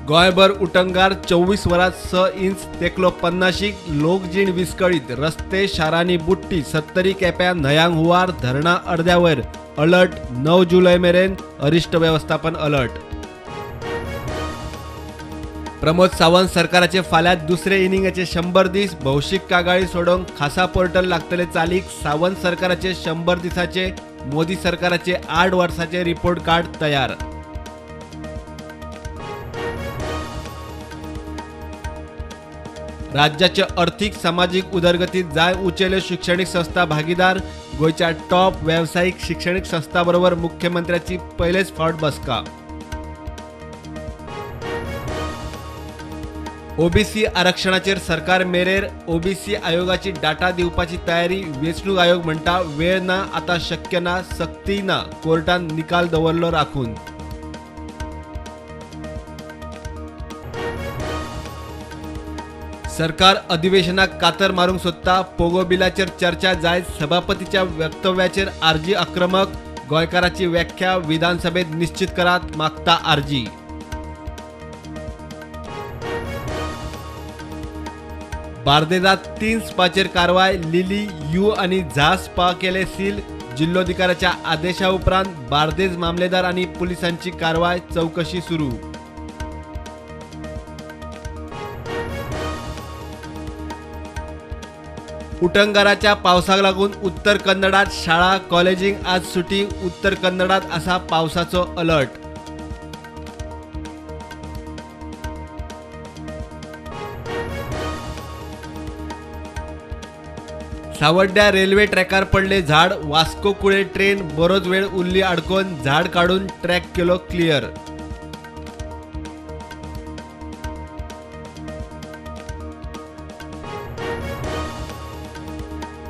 गोंयभर उटंगार 24 वरात 6 इंच तेकलो 50 लोकजीण विस्कळीत रस्ते शारांनी बुट्टी 70 केप्यां न्हयांक हुंवार धरणां अर्द्या वयर अलर्ट 9 जुलय मेरेन अरिश्ट वेवस्थापन अलर्ट। प्रमोद सावंत सरकाराचे फाल्यां दुसरे इनिंगाचे 100 दीस भौशीक कागाळी सोडोवंक खासा पोर्टल लागतले चालीक। सावंत सरकाराचे 100 दिसाचे मोदी सरकाराचे 8 वर्साचे रिपोर्ट कार्ड तयार। राज्याचे अर्थीक सामाजिक उदरगतीत जाय उंचेल्यो शिक्षणीक संस्था भागीदार। गोंयच्या टॉप वेवसायीक शिक्षणीक संस्था बरोबर मुख्यमंत्र्याची पयलेच फावट बसका। ओबीसी आरक्षणाचेर सरकार मेरेर ओबीसी आयोगाची डाटा दिवपाची तयारी। वेंचणूक आयोग म्हणटा वेळ ना, आता शक्य ना, सक्ती ना, कोर्टान निकाल दवरलो राखून। सरकार अधिवेशनाक कातर मारूंक सोदता। पोगो बिलाचेर चर्चा जायत सभापतीच्या वक्तव्याचेर आरजी आक्रमक। गोंयकाराची व्याख्या विधानसभेत निश्चित करात मागता आरजी। बार्देजात 3 स्पाचेर कारवाय। लिली, यू आनी झा स्पा केले सील। जिल्लोधिकाऱ्याच्या आदेशा उपरांत बार्देज मामलेदार आनी पुलिसांची कारवाय, चौकशी सुरू। उटंगाराच्या पावसाक लागून उत्तर कन्नडात शाळा कॉलेजींक आज सुटी। उत्तर कन्नडात आसा पावसाचो अलर्ट। सावड्ड्या रेल्वे ट्रॅकार पडले झाड। वास्को कुळे ट्रेन बरोच वेळ उरली आडकोन। झाड काढून ट्रॅक केलो क्लियर।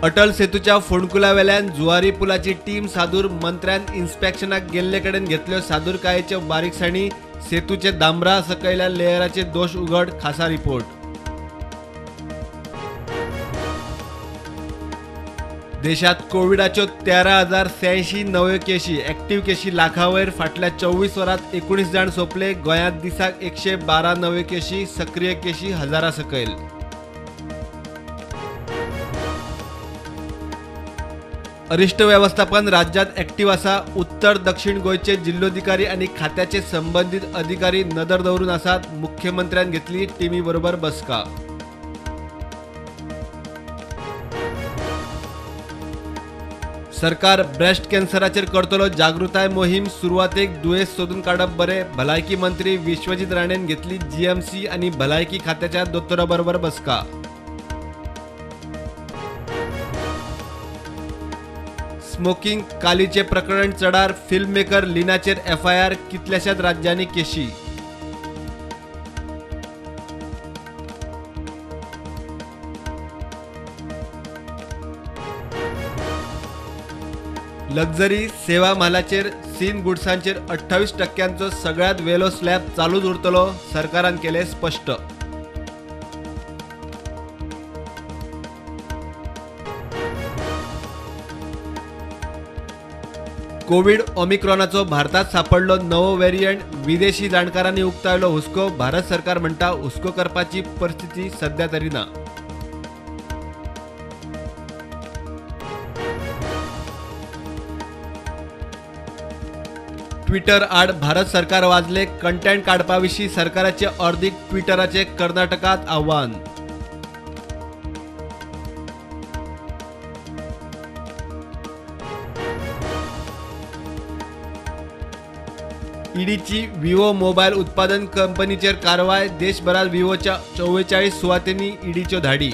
अटल सेतूच्या फोंडकुला वेल्यान जुवारी पुलाची टीम सादूर। मंत्र्यान इन्स्पेक्शनाक गेल्ले कडेन घेतल्यो सादूरकायेच्यो बारीकसाणी। सेतूचे दांबरा सकयल्या लेयराचे दोश उघड, खासा रिपोर्ट। देशात कोविडाच्यो 13,086 नव्यो केशी। एक्टिव्ह केशी लाखावयर। फाटल्या 24 वरात 19 जाण सोंपले। गोंयांत दिसाक 112 नव्यो केशी। सक्रिय केशी 1000 सकयल। अरिश्ट व्यवस्थापन राज्यात एक्टिव्ह आसा। उत्तर दक्षिण गोंयचे जिल्लोधिकारी आनी खात्याचे संबंधित अधिकारी नदर दवरून आसात। मुख्यमंत्र्यान घेतली टिमी बरोबर बसका। सरकार ब्रेस्ट कॅन्सराचेर करतलो जागृताय मोहीम। सुरवातेक दुयेंस सोदून काडप बरे। भलायकी मंत्री विश्वजीत राणेन घेतली जीएमसी आनी भलायकी खात्याच्या दोतोरा बरोबर बसका। स्मोकिंग कालीचे प्रकरण चडार। फिल्म मेकर लिनाचेर एफआयआर। कितल्याशाच राज्यांनी केशी। लक्झरी सेवा म्हालाचेर सीन गुड्सांचेर 28% सगळ्यात वेलो स्लॅब चालूच उरतलो, सरकारान केले स्पष्ट। कोविड ओमिक्रॉनाचो भारतात सापडलो नवो व्हेरियंट। विदेशी जाणकारांनी उक्तायलो हुस्को। भारत सरकार म्हणटा हुस्को करपाची परिस्थिती सध्या तरी ना। ट्विटर आड भारत सरकार वाजले। कंटेंट काडपाविशीं सरकाराचे अर्दीक ट्विटराचे कर्नाटकात आव्हान। ईडीची विवो मोबाईल उत्पादन कंपनीचेर कारवाय। देशभरात विवोच्या 44 सुवातींनी ईडीच्यो धाडी।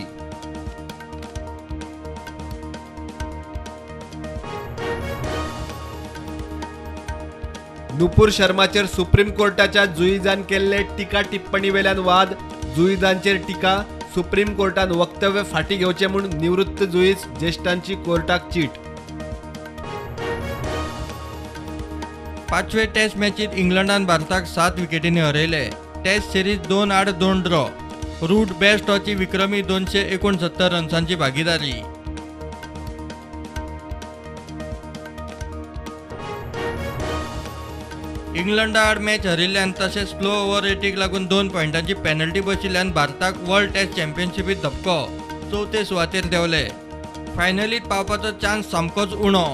नुपूर शर्माचेर सुप्रीम कोर्टाच्या जुईजान केल्ले टिका टिप्पणी वेल्यान वाद। जुईजांचेर टिका। सुप्रीम कोर्टान वक्तव्य फाटीं घेवचें म्हूण निवृत्त जुईज ज्येश्ठांची कोर्टाक चीट। 5वे टेस्ट मॅचीत इंग्लंडान भारताक 7 विकेटींनी हरयले। टेस्ट सिरीज 2-8 ड्रॉ। रूट बेस्टॉची विक्रमी 269 रन्सांची भागीदारी। इंग्लंडा आड मॅच हरिल्ल्यान तशेंच स्लो ओव्हर रेटीक लागून 2 पॉयंटांची पेनल्टी बशिल्ल्यान भारताक वर्ल्ड टेस्ट चॅम्पियनशिपीत धपको 34 सुवातेर देंवले. फायनलीत पावपाचो चान्स सामकोच उणो.